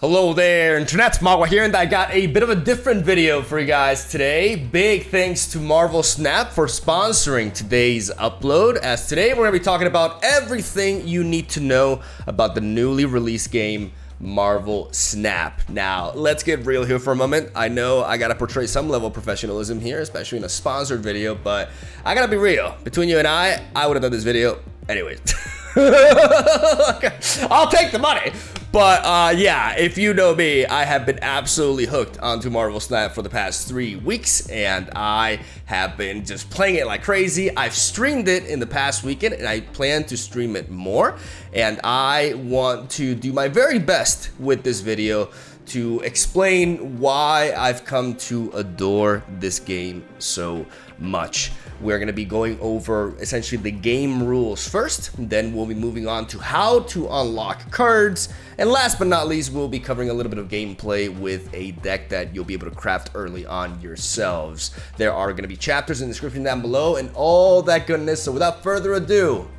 Hello there, Internet. Mogwai here, and I got a bit of a different video for you guys today. Big thanks to Marvel Snap for sponsoring today's upload, as today we're going to be talking about everything you need to know about the newly released game, Marvel Snap. Now, let's get real here for a moment. I know I gotta portray some level of professionalism here, especially in a sponsored video, but I gotta be real. Between you and I would have done this video anyways. I'll take the money. But yeah, if you know me, I have been absolutely hooked onto Marvel Snap for the past 3 weeks, and I have been just playing it like crazy. I've streamed it in the past weekend, and I plan to stream it more. And I want to do my very best with this video to explain why I've come to adore this game so much. We're going to be going over essentially the game rules first, then we'll be moving on to how to unlock cards, and last but not least, we'll be covering a little bit of gameplay with a deck that you'll be able to craft early on yourselves. There are going to be chapters in the description down below and all that goodness, so without further ado,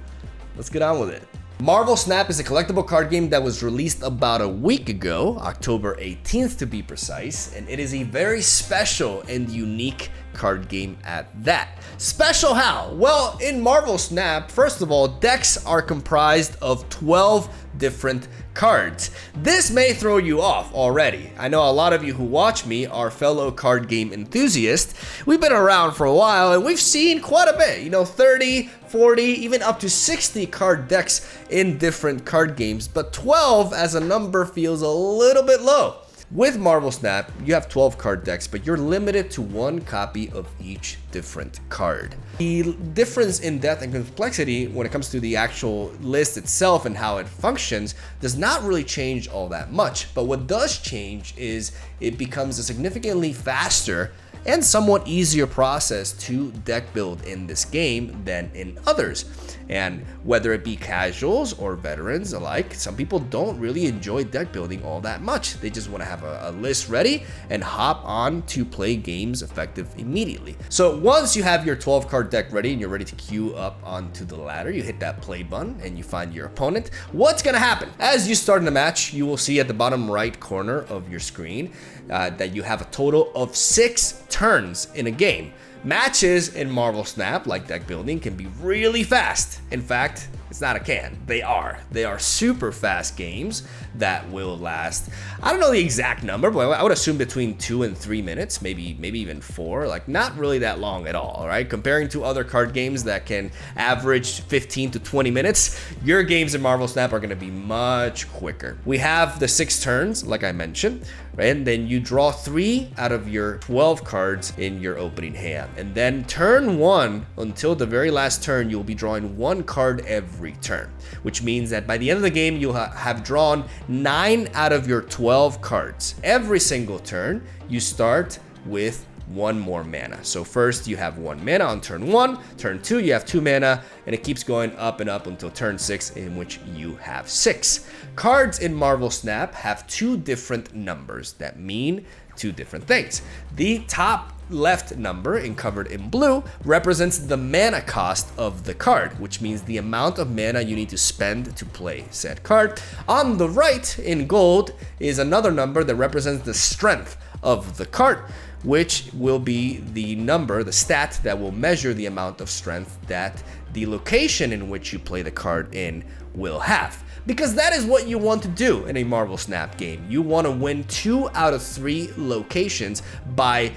let's get on with it. Marvel Snap is a collectible card game that was released about a week ago, October 18th to be precise, and it is a very special and unique card game at that. Special how? Well, in Marvel Snap, first of all, decks are comprised of 12 different cards. This may throw you off already. I know a lot of you who watch me are fellow card game enthusiasts. We've been around for a while and we've seen quite a bit, 30, 40, even up to 60 card decks in different card games, but 12 as a number feels a little bit low. With Marvel Snap, you have 12 card decks, but you're limited to 1 copy of each different card. The difference in depth and complexity when it comes to the actual list itself and how it functions does not really change all that much, but what does change is it becomes a significantly faster and somewhat easier process to deck build in this game than in others. And whether it be casuals or veterans alike, some people don't really enjoy deck building all that much. They just want to have a list ready and hop on to play games effective immediately. So once you have your 12 card deck ready and you're ready to queue up onto the ladder, you hit that play button and you find your opponent. What's gonna happen? As you start in the match, you will see at the bottom right corner of your screen that you have a total of 6 turns in a game. Matches in Marvel Snap, like deck building, can be really fast. In fact, it's not a can. They are. They are super fast games that will last, I don't know the exact number, but I would assume between 2 and 3 minutes, maybe even 4, like not really that long at all, right? Comparing to other card games that can average 15 to 20 minutes, your games in Marvel Snap are gonna be much quicker. We have the 6 turns, like I mentioned, right? And then you draw 3 out of your 12 cards in your opening hand. And then turn 1 until the very last turn, you'll be drawing 1 card every turn, which means that by the end of the game, you'll have drawn 9 out of your 12 cards. Every single turn, you start with 1 more mana. So first you have 1 mana on turn 1, turn 2 you have 2 mana, and it keeps going up and up until turn 6, in which you have 6. Cards in Marvel Snap have 2 different numbers that mean 2 different things. The top left number, covered in blue, represents the mana cost of the card, which means the amount of mana you need to spend to play said card. On the right, in gold, is another number that represents the strength of the card, which will be the number, the stat that will measure the amount of strength that the location in which you play the card in will have. Because that is what you want to do in a Marvel Snap game. You want to win 2 out of 3 locations by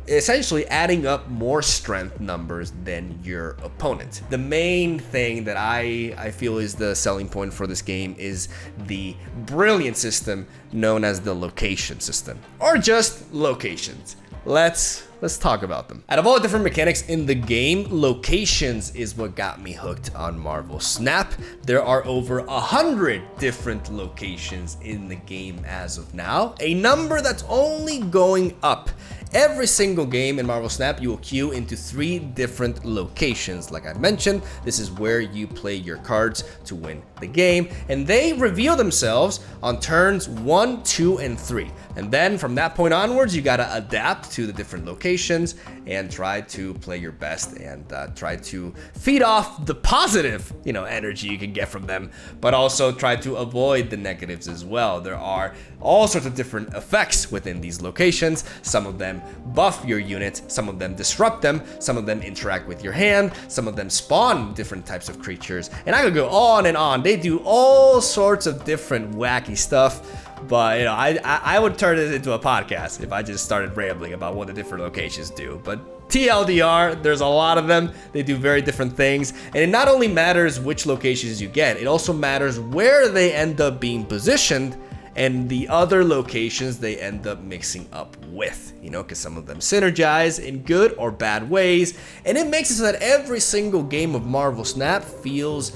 essentially adding up more strength numbers than your opponent. The main thing that I feel is the selling point for this game is the brilliant system known as the location system, or just locations. Let's talk about them. Out of all the different mechanics in the game, locations is what got me hooked on Marvel Snap. There are over 100 different locations in the game as of now, a number that's only going up. Every single game in Marvel Snap, you will queue into 3 different locations. Like I mentioned, this is where you play your cards to win the game, and they reveal themselves on turns 1, 2, and 3. And then from that point onwards, you gotta adapt to the different locations locations and try to play your best and try to feed off the positive, energy you can get from them, but also try to avoid the negatives as well. There are all sorts of different effects within these locations. Some of them buff your units, some of them disrupt them, some of them interact with your hand, some of them spawn different types of creatures, and I could go on and on. They do all sorts of different wacky stuff. But I would turn it into a podcast if I just started rambling about what the different locations do. But TLDR, there's a lot of them. They do very different things. And it not only matters which locations you get, it also matters where they end up being positioned and the other locations they end up mixing up with, because some of them synergize in good or bad ways. And it makes it so that every single game of Marvel Snap feels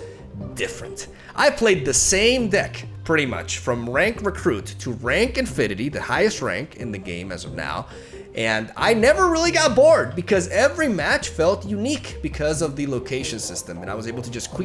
different. I played the same deck pretty much from rank recruit to rank infinity, the highest rank in the game as of now, and I never really got bored because every match felt unique because of the location system, and I was able to just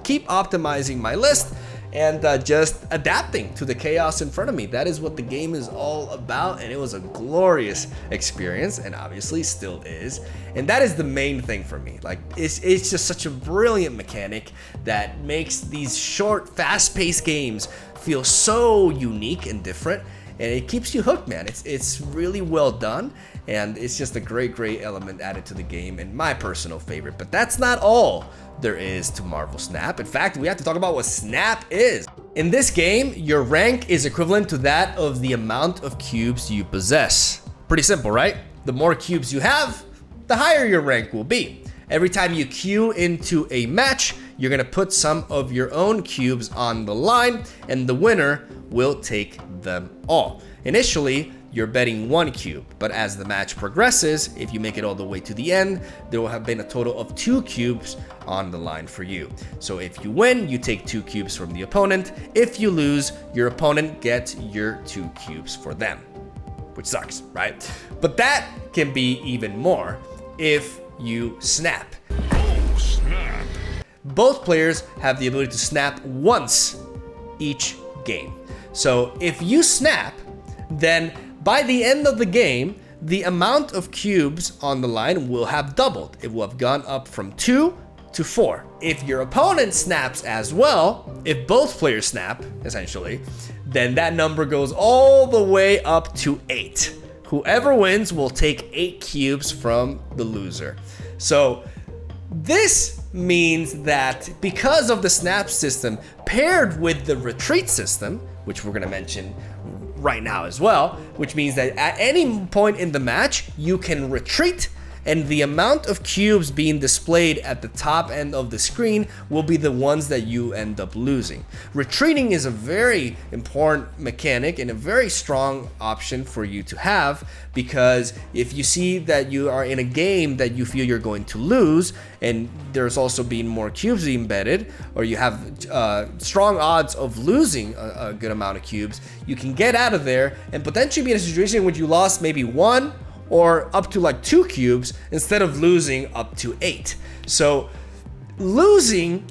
keep optimizing my list and just adapting to the chaos in front of me. That is what the game is all about, and it was a glorious experience, and obviously still is. And that is the main thing for me. Like, it's just such a brilliant mechanic that makes these short, fast-paced games feel so unique and different, and it keeps you hooked, man. It's really well done, and it's just a great element added to the game, and my personal favorite. But that's not all there is to Marvel Snap. In fact, we have to talk about what Snap is. In this game, your rank is equivalent to that of the amount of cubes you possess. Pretty simple, right? The more cubes you have, the higher your rank will be. Every time you queue into a match, you're gonna put some of your own cubes on the line, and the winner will take them all. Initially, you're betting 1 cube, but as the match progresses, if you make it all the way to the end, there will have been a total of 2 cubes on the line for you. So if you win, you take 2 cubes from the opponent. If you lose, your opponent gets your 2 cubes for them, which sucks, right? But that can be even more if you snap. Oh, snap. Both players have the ability to snap once each game. So if you snap, then by the end of the game, the amount of cubes on the line will have doubled. It will have gone up from 2 to 4. If your opponent snaps as well, if both players snap, essentially, then that number goes all the way up to 8. Whoever wins will take 8 cubes from the loser. So this means that because of the snap system paired with the retreat system, which we're going to mention right now as well, which means that at any point in the match, you can retreat, and the amount of cubes being displayed at the top end of the screen will be the ones that you end up losing. Retreating is a very important mechanic and a very strong option for you to have, because if you see that you are in a game that you feel you're going to lose, and there's also been more cubes embedded, or you have strong odds of losing a good amount of cubes, you can get out of there and potentially be in a situation in which you lost maybe 1 or up to like 2 cubes instead of losing up to 8. So losing,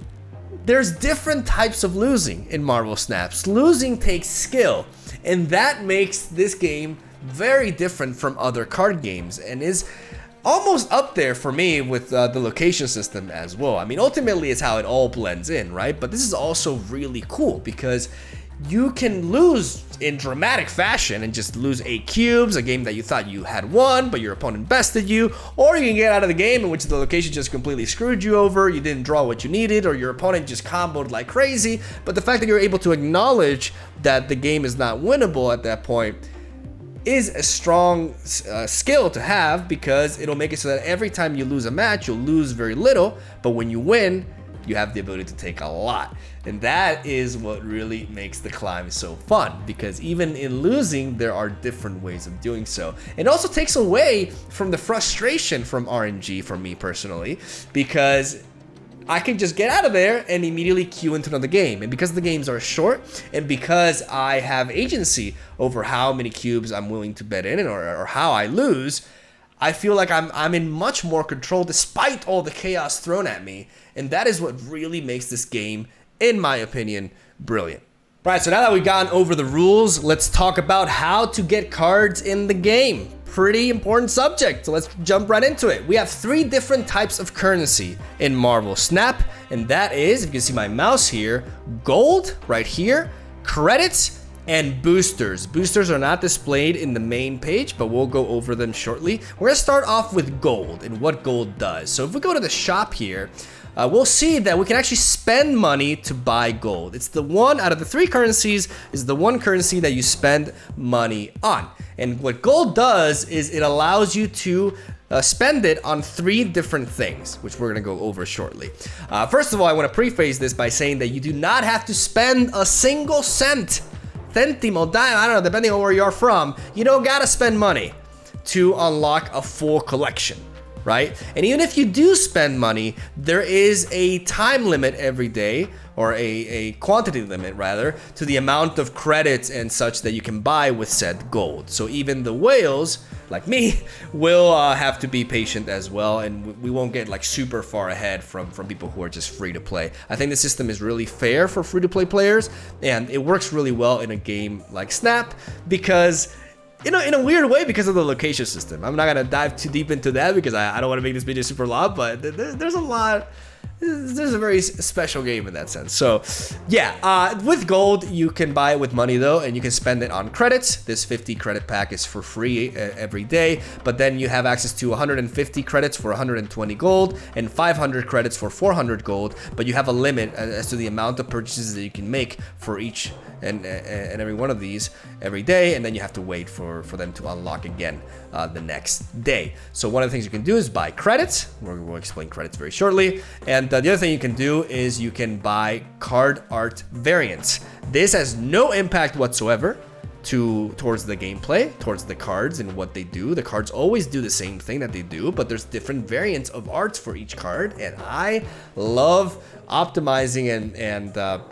there's different types of losing in Marvel Snaps. Losing takes skill, and that makes this game very different from other card games and is almost up there for me with the location system as well. I mean, ultimately it's how it all blends in, right? But this is also really cool because you can lose in dramatic fashion and just lose 8 cubes, a game that you thought you had won, but your opponent bested you, or you can get out of the game in which the location just completely screwed you over, you didn't draw what you needed, or your opponent just comboed like crazy. But the fact that you're able to acknowledge that the game is not winnable at that point is a strong skill to have, because it'll make it so that every time you lose a match, you'll lose very little, but when you win, you have the ability to take a lot. And that is what really makes the climb so fun, because even in losing, there are different ways of doing so. It also takes away from the frustration from RNG for me personally, because I can just get out of there and immediately queue into another game. And because the games are short, and because I have agency over how many cubes I'm willing to bet in or how I lose, I feel like I'm in much more control despite all the chaos thrown at me. And that is what really makes this game, in my opinion, brilliant. Right, so now that we've gone over the rules, let's talk about how to get cards in the game. pretty important subject. So let's jump right into it. We have 3 different types of currency in Marvel Snap, and that is, if you can see my mouse here, gold right here, credits, and boosters. Boosters are not displayed in the main page, but we'll go over them shortly. We're gonna start off with gold and what gold does. So if we go to the shop here, we'll see that we can actually spend money to buy gold. It's the one out of the 3 currencies is the one currency that you spend money on. And what gold does is it allows you to spend it on 3 different things, which we're gonna go over shortly. First of all, I wanna preface this by saying that you do not have to spend a single cent, centimo, dime, I don't know, depending on where you're from, you don't gotta spend money to unlock a full collection, right? And even if you do spend money, there is a time limit every day, or a quantity limit rather, to the amount of credits and such that you can buy with said gold. So even the whales, like me, will have to be patient as well, and we won't get like super far ahead from people who are just free to play. I think the system is really fair for free to play players, and it works really well in a game like Snap because in a weird way, because of the location system. I'm not gonna dive too deep into that because I don't want to make this video super long, but there's a lot. There's a very special game in that sense. So yeah, with gold, you can buy it with money though, and you can spend it on credits. This 50 credit pack is for free every day, but then you have access to 150 credits for 120 gold and 500 credits for 400 gold, but you have a limit as to the amount of purchases that you can make for each and every one of these every day, and then you have to wait for them to unlock again the next day. So one of the things you can do is buy credits. We'll explain credits very shortly. And the other thing you can do is you can buy card art variants. This has no impact whatsoever towards the gameplay, towards the cards and what they do. The cards always do the same thing that they do, but there's different variants of arts for each card, and I love optimizing and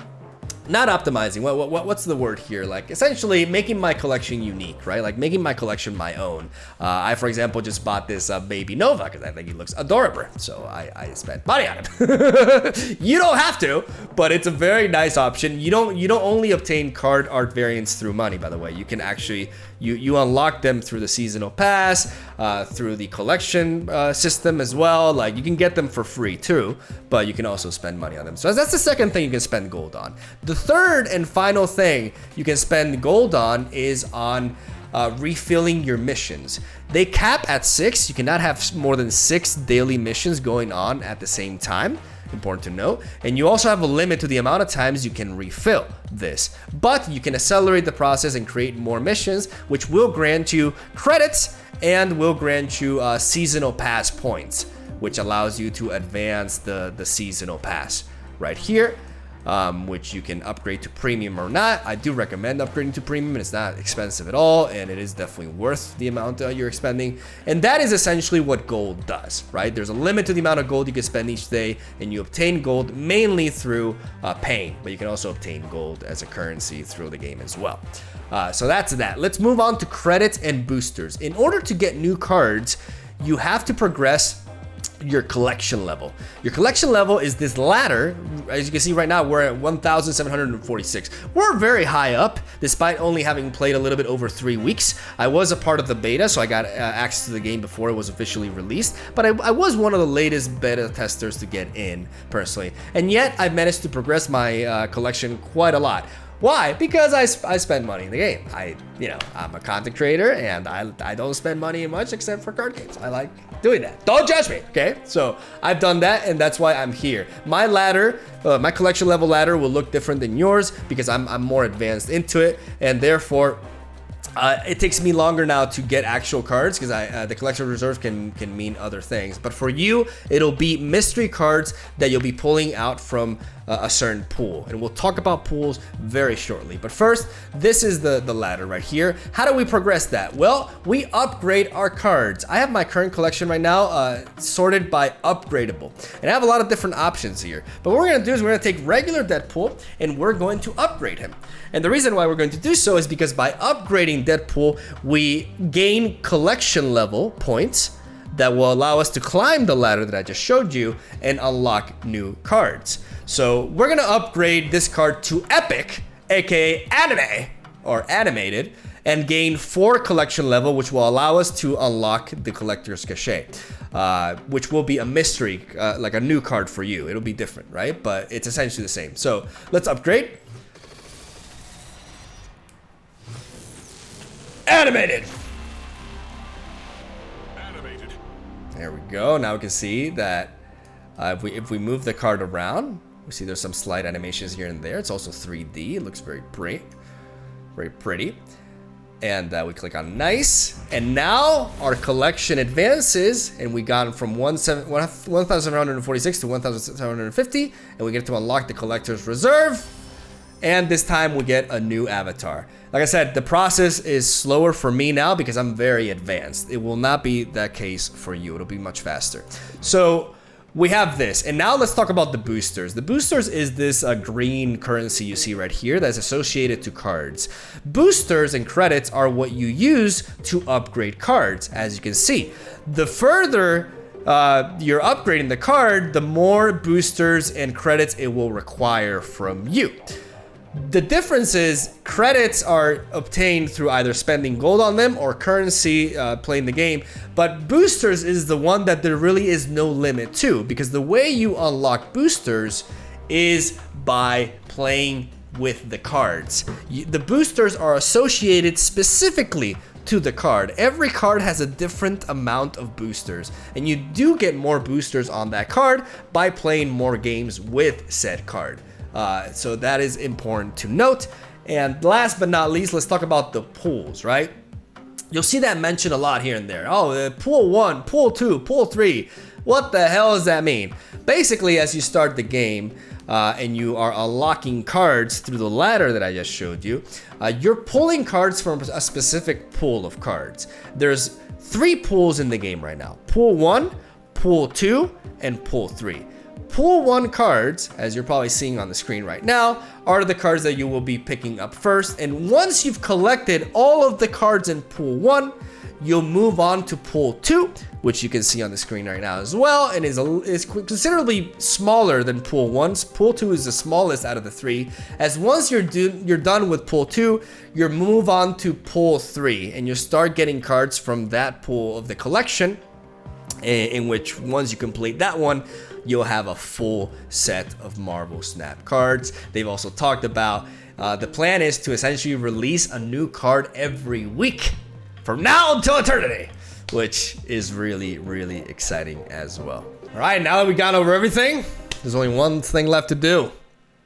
not optimizing, what's the word here? Like essentially making my collection unique, right? Like making my collection my own. I, for example, just bought this baby Nova because I think he looks adorable. So I spent money on it. You don't have to, but it's a very nice option. You don't only obtain card art variants through money, by the way. You can actually, you unlock them through the seasonal pass, through the collection system as well. Like you can get them for free too, but you can also spend money on them. So that's the second thing you can spend gold on. The third and final thing you can spend gold on is on refilling your missions. They cap at 6. You cannot have more than 6 daily missions going on at the same time. Important to note. And you also have a limit to the amount of times you can refill this. But you can accelerate the process and create more missions, which will grant you credits and will grant you seasonal pass points, which allows you to advance the seasonal pass right here. Which you can upgrade to premium or not. I do recommend upgrading to premium. It's not expensive at all, and it is definitely worth the amount you're expending. And that is essentially what gold does, right? There's a limit to the amount of gold you can spend each day, and you obtain gold mainly through paying, but you can also obtain gold as a currency through the game as well. So that's that. Let's move on to credits and boosters. In order to get new cards, you have to progress your collection level. Your collection level is this ladder. As you can see right now, we're at 1,746. We're very high up, despite only having played a little bit over 3 weeks. I was a part of the beta, so I got access to the game before it was officially released, but I was one of the latest beta testers to get in, personally. And yet, I've managed to progress my collection quite a lot. Why? Because I spend money in the game. I'm a content creator, and I don't spend money much except for card games. I like doing that. Don't judge me, okay? So I've done that, and that's why I'm here. My ladder, my collection level ladder will look different than yours because I'm more advanced into it, and therefore it takes me longer now to get actual cards because the collection reserve can mean other things. But for you, it'll be mystery cards that you'll be pulling out from a certain pool, and we'll talk about pools very shortly. But first, this is the ladder right here. How do we progress that? Well, we upgrade our cards. I have my current collection right now sorted by upgradable, and I have a lot of different options here. But what we're gonna do is we're gonna take regular Deadpool and we're going to upgrade him. And the reason why we're going to do so is because by upgrading Deadpool, we gain collection level points that will allow us to climb the ladder that I just showed you and unlock new cards. So we're gonna upgrade this card to Epic, aka Anime, or Animated, and gain 4 collection level, which will allow us to unlock the collector's cachet, which will be a mystery, like a new card for you. It'll be different, right? But it's essentially the same. So let's upgrade. Animated. There we go. Now we can see that if we move the card around, we see there's some slight animations here and there. It's also 3D. It looks very pretty. And we click on nice. And now our collection advances, and we got from 1,746 to 1,750, and we get to unlock the collector's reserve. And this time we get a new avatar. Like I said, the process is slower for me now because I'm very advanced. It will not be that case for you. It'll be much faster. So we have this, and now let's talk about the boosters. The boosters is this green currency you see right here that's associated to cards. Boosters and credits are what you use to upgrade cards, as you can see. The further you're upgrading the card, the more boosters and credits it will require from you. The difference is credits are obtained through either spending gold on them or currency playing the game, but boosters is the one that there really is no limit to, because the way you unlock boosters is by playing with the cards. The boosters are associated specifically to the card. Every card has a different amount of boosters, and you do get more boosters on that card by playing more games with said card. So that is important to note. And last but not least, let's talk about the pools, right? You'll see that mentioned a lot here and there. Oh, pool 1, pool 2, pool 3. What the hell does that mean? Basically, as you start the game and you are unlocking cards through the ladder that I just showed you, you're pulling cards from a specific pool of cards. There's 3 pools in the game right now. Pool 1, pool 2, and pool 3. Pool 1 cards, as you're probably seeing on the screen right now, are the cards that you will be picking up first. And once you've collected all of the cards in pool 1, you'll move on to pool 2, which you can see on the screen right now as well, and is considerably smaller than pool 1. Pool 2 is the smallest out of the 3. As once you're done with pool 2, you move on to pool 3, and you start getting cards from that pool of the collection, in which once you complete that one, you'll have a full set of Marvel Snap cards. They've also talked about the plan is to essentially release a new card every week from now until eternity, which is really, really exciting as well. All right, now that we've gone over everything, there's only one thing left to do.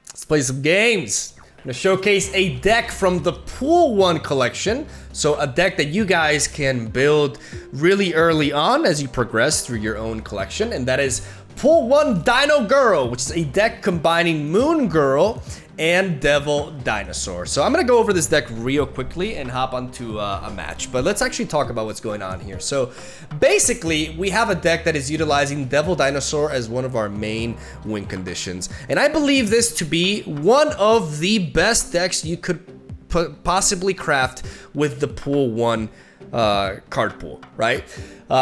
Let's play some games. I'm gonna showcase a deck from the Pool 1 collection. So a deck that you guys can build really early on as you progress through your own collection. And that is Pool 1 Dino Girl, which is a deck combining Moongirl and Devil Dinosaur. So I'm gonna go over this deck real quickly and hop onto a match, but let's actually talk about what's going on here. So basically, we have a deck that is utilizing Devil Dinosaur as one of our main win conditions. And I believe this to be one of the best decks you could possibly craft with the Pool 1 card pool, right?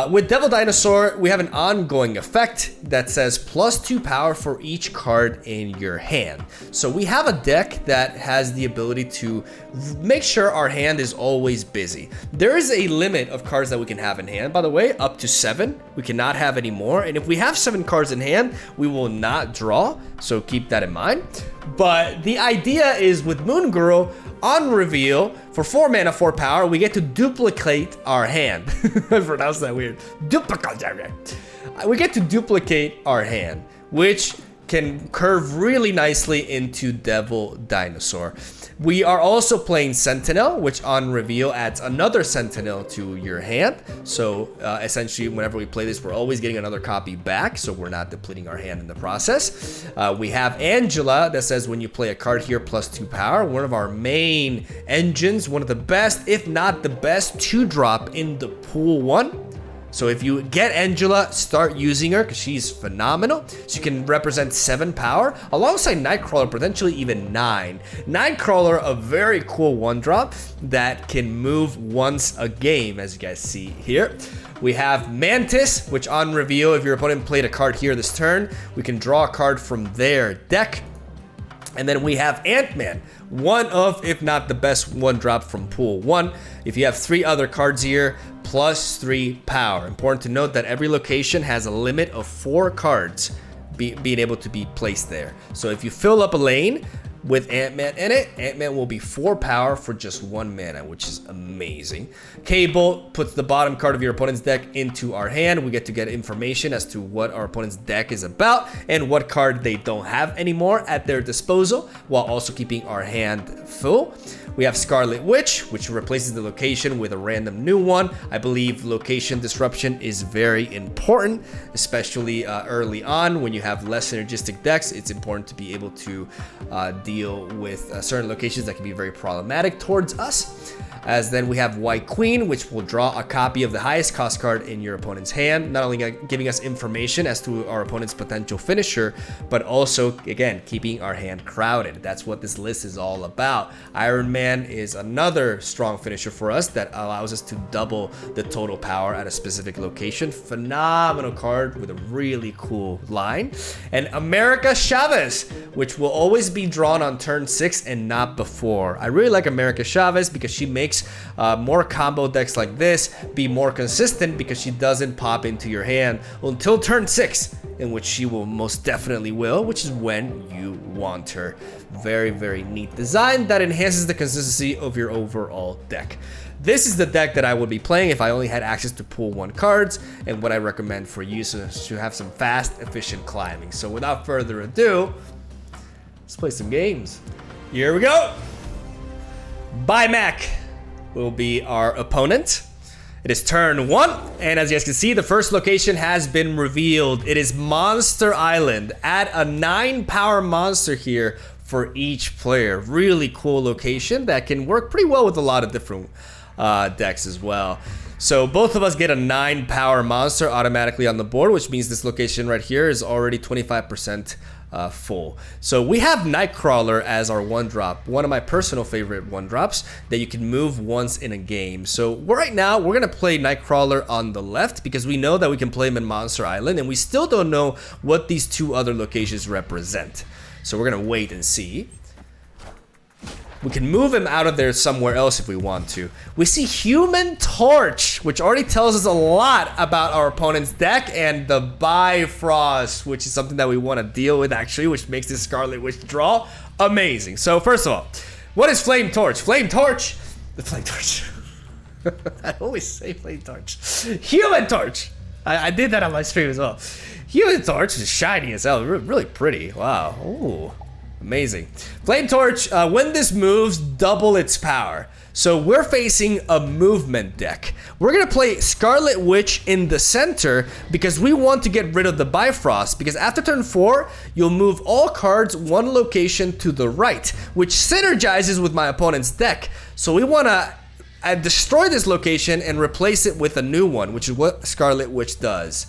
With Devil Dinosaur, we have an ongoing effect that says +2 power for each card in your hand. So we have a deck that has the ability to make sure our hand is always busy. There is a limit of cards that we can have in hand, by the way, up to 7. We cannot have any more. And if we have 7 cards in hand, we will not draw. So keep that in mind. But the idea is with Moongirl, on reveal, for 4 mana, 4 power, we get to duplicate our hand. I pronounced that weird. We get to duplicate our hand, which can curve really nicely into Devil Dinosaur. We are also playing Sentinel, which on reveal adds another Sentinel to your hand. So essentially, whenever we play this, we're always getting another copy back, so we're not depleting our hand in the process. We have Angela that says when you play a card here, +2 power. One of our main engines, one of the best, if not the best, 2-drop in the Pool 1. So if you get Angela, start using her because she's phenomenal. So you can represent 7 power alongside Nightcrawler, potentially even 9. Nightcrawler, a very cool 1-drop that can move once a game, as you guys see here. We have Mantis, which on reveal, if your opponent played a card here this turn, we can draw a card from their deck. And then we have Ant-Man, one of, if not the best one drop from pool 1. If you have 3 other cards here, plus 3 power. Important to note that every location has a limit of 4 cards being able to be placed there. So if you fill up a lane with Ant-Man in it, Ant-Man will be 4 power for just 1 mana, which is amazing. K-Bolt puts the bottom card of your opponent's deck into our hand. We get to get information as to what our opponent's deck is about and what card they don't have anymore at their disposal, while also keeping our hand full. We have Scarlet Witch, which replaces the location with a random new one. I believe location disruption is very important, especially early on when you have less synergistic decks. It's important to be able to deal with certain locations that can be very problematic towards us. As then we have White Queen, which will draw a copy of the highest cost card in your opponent's hand, not only giving us information as to our opponent's potential finisher, but also, again, keeping our hand crowded. That's what this list is all about. Iron Man is another strong finisher for us that allows us to double the total power at a specific location. Phenomenal card with a really cool line. And America Chavez, which will always be drawn on turn 6 and not before. I really like America Chavez because she makes more combo decks like this be more consistent, because she doesn't pop into your hand until turn 6, in which she will most definitely will, which is when you want her. Very, very neat design that enhances the consistency of your overall deck. This is the deck that I would be playing if I only had access to pool 1 cards, and what I recommend for you to have some fast, efficient climbing. So without further ado, let's play some games. Here we go. Mac will be our opponent. It is turn 1, and as you guys can see, the first location has been revealed. It is Monster Island. Add a 9 power monster here for each player. Really cool location that can work pretty well with a lot of different decks as well. So both of us get a 9 power monster automatically on the board, which means this location right here is already 25% full. So we have Nightcrawler as our 1-drop, one of my personal favorite 1-drops that you can move once in a game. So right now we're gonna play Nightcrawler on the left because we know that we can play him in Monster Island, and we still don't know what these 2 other locations represent. So we're gonna wait and see. We can move him out of there somewhere else if we want to. We see Human Torch, which already tells us a lot about our opponent's deck, and the Bifrost, which is something that we want to deal with actually, which makes this Scarlet Witch draw amazing. So first of all, what is Flame Torch? Flame Torch, the Flame Torch. I always say Flame Torch. Human Torch. I did that on my stream as well. Human Torch is shiny as hell, really pretty. Wow. Ooh. Amazing. Flame Torch, when this moves, double its power. So we're facing a movement deck. We're gonna play Scarlet Witch in the center because we want to get rid of the Bifrost, because after turn 4, you'll move all cards 1 location to the right, which synergizes with my opponent's deck. So we wanna destroy this location and replace it with a new one, which is what Scarlet Witch does.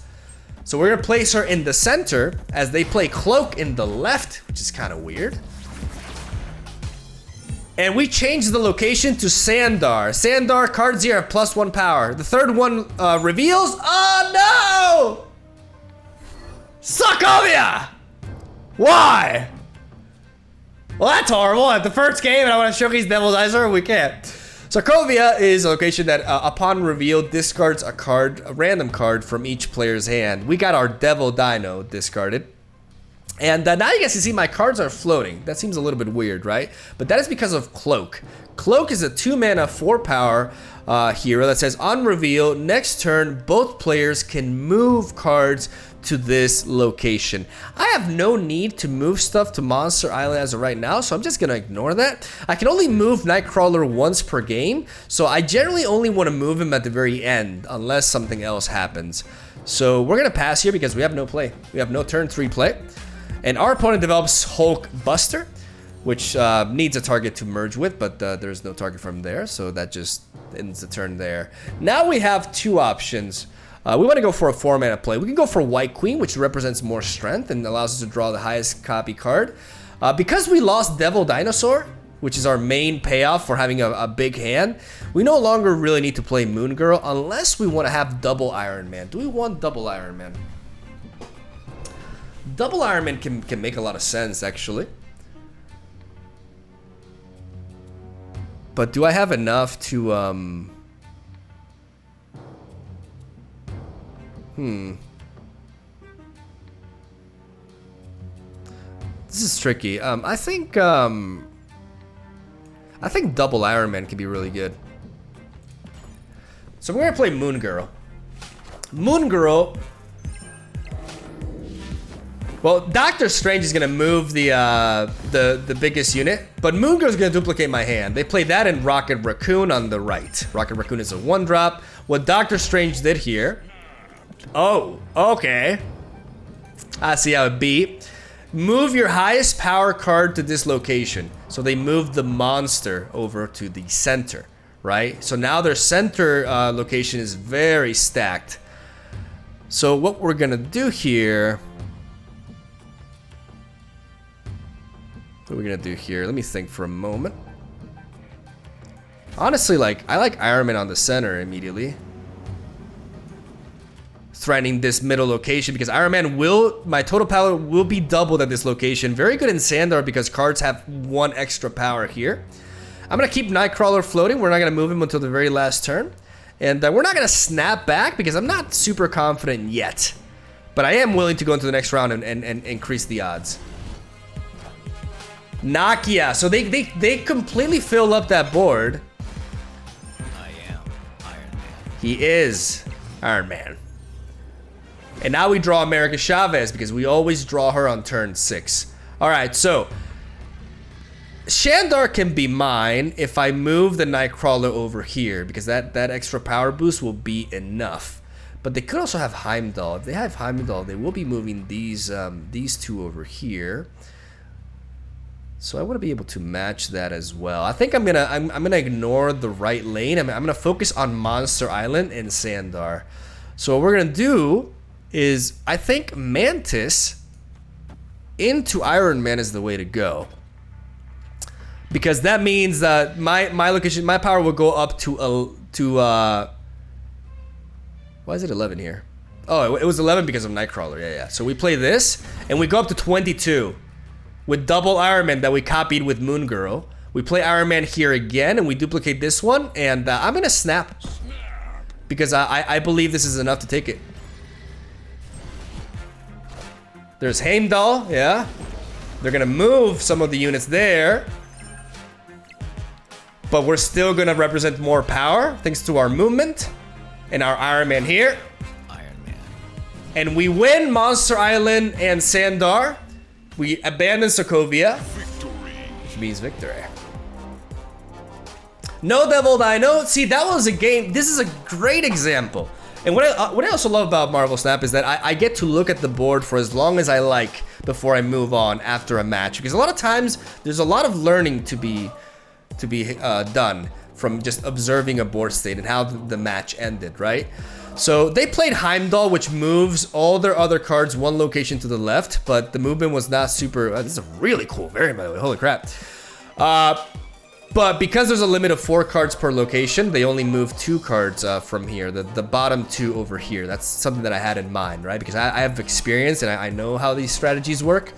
So we're gonna place her in the center as they play Cloak in the left, which is kind of weird. And we change the location to Sandar. Sandar, cards here have +1 power. The third one reveals, oh no! Sokovia! Why? Well, that's horrible. At the first game, and I want to showcase Devil's Eyesore, we can't. Sokovia is a location that, upon reveal, discards a random card from each player's hand. We got our Devil Dino discarded. And now you guys can see my cards are floating. That seems a little bit weird, right? But that is because of Cloak. Cloak is a 2-mana, 4-power hero that says, on reveal, next turn, both players can move cards to this location. I have no need to move stuff to Monster Island as of right now, so I'm just gonna ignore that. I can only move Nightcrawler once per game, so I generally only want to move him at the very end, unless something else happens. So we're gonna pass here because we have no play. We have no turn 3 play. And our opponent develops Hulk Buster, which needs a target to merge with, but there's no target from there, so that just ends the turn there. Now we have 2 options. We want to go for a 4-mana play. We can go for White Queen, which represents more strength and allows us to draw the highest copy card. Because we lost Devil Dinosaur, which is our main payoff for having a big hand, we no longer really need to play Moongirl unless we want to have double Iron Man. Do we want double Iron Man? Double Iron Man can make a lot of sense, actually. But do I have enough to, This is tricky. I think double Iron Man could be really good. So we're gonna play Moongirl. Moongirl. Well, Doctor Strange is gonna move the biggest unit, but Moongirl's gonna duplicate my hand. They play that in Rocket Raccoon on the right. Rocket Raccoon is a 1-drop. What Doctor Strange did here. Oh, okay. I see how it be. Move your highest power card to this location. So they moved the monster over to the center, right? So now their center location is very stacked. So what we're gonna do here... What are we gonna do here? Let me think for a moment. Honestly, I like Iron Man on the center immediately. Threatening this middle location because Iron Man my total power will be doubled at this location. Very good in Sandor because cards have 1 extra power here. I'm gonna keep Nightcrawler floating. We're not gonna move him until the very last turn. And we're not gonna snap back because I'm not super confident yet. But I am willing to go into the next round and increase the odds. Nakia, so they completely fill up that board. I am Iron Man. He is Iron Man. And now we draw America Chavez because we always draw her on turn 6. All right, so Shandar can be mine if I move the Nightcrawler over here because that extra power boost will be enough. But they could also have Heimdall. If they have Heimdall, they will be moving these two over here. So I want to be able to match that as well. I think I'm gonna ignore the right lane. I'm gonna focus on Monster Island and Sandar. So what we're gonna do is I think Mantis into Iron Man is the way to go. Because that means that my location, my power will go up to why is it 11 here? Oh, it was 11 because of Nightcrawler. Yeah. So we play this and we go up to 22 with double Iron Man that we copied with Moongirl. We play Iron Man here again and we duplicate this one and I'm gonna snap because I believe this is enough to take it. There's Heimdall, yeah. They're gonna move some of the units there. But we're still gonna represent more power thanks to our movement. And our Iron Man here. Iron Man. And we win Monster Island and Sandar. We abandon Sokovia. Victory. Which means victory. No Devil Dino. See, that was a game. This is a great example. And what I also love about Marvel Snap is that I get to look at the board for as long as I like before I move on after a match. Because a lot of times there's a lot of learning to be done from just observing a board state and how the match ended, right? So they played Heimdall, which moves all their other cards 1 location to the left, but the movement was not super. This is a really cool variant, by the way. Holy crap. But because there's a limit of 4 cards per location, they only move 2 cards from here, the bottom 2 over here. That's something that I had in mind, right? Because I have experience and I know how these strategies work.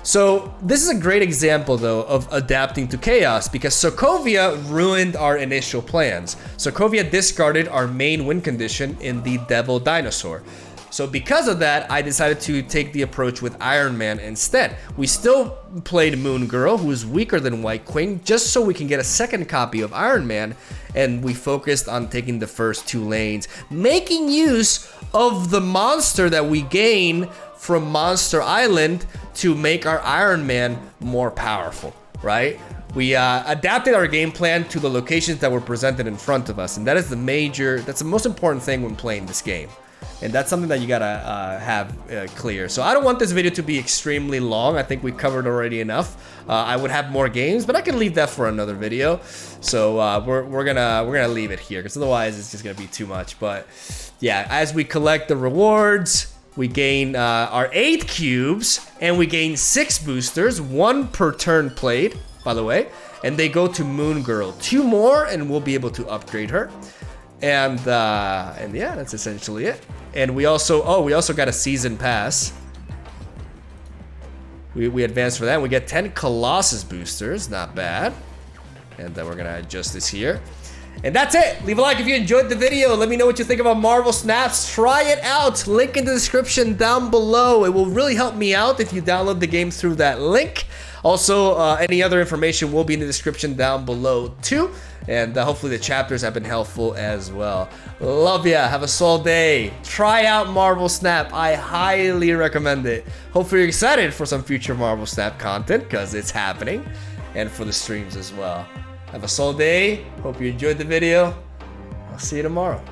So this is a great example, though, of adapting to chaos because Sokovia ruined our initial plans. Sokovia discarded our main win condition in the Devil Dinosaur. So because of that, I decided to take the approach with Iron Man instead. We still played Moongirl, who is weaker than White Queen, just so we can get a second copy of Iron Man, and we focused on taking the first 2 lanes, making use of the monster that we gain from Monster Island to make our Iron Man more powerful, right? We adapted our game plan to the locations that were presented in front of us, and that's the most important thing when playing this game. And that's something that you gotta have clear. So I don't want this video to be extremely long. I think we covered already enough. I would have more games, but I can leave that for another video. So we're gonna leave it here because otherwise it's just gonna be too much. But yeah, as we collect the rewards, we gain our 8 cubes and we gain 6 boosters, 1 per turn played, by the way. And they go to Moongirl. 2 more, and we'll be able to upgrade her. And yeah, that's essentially it. And we also got a season pass. We advanced for that. We get 10 Colossus boosters, not bad. And then we're gonna adjust this here. And that's it. Leave a like if you enjoyed the video. Let me know what you think about Marvel Snaps. Try it out. Link in the description down below. It will really help me out if you download the game through that link. Also, any other information will be in the description down below too. And hopefully the chapters have been helpful as well. Love ya. Have a solid day. Try out Marvel Snap. I highly recommend it. Hopefully you're excited for some future Marvel Snap content because it's happening. And for the streams as well. Have a solid day. Hope you enjoyed the video. I'll see you tomorrow.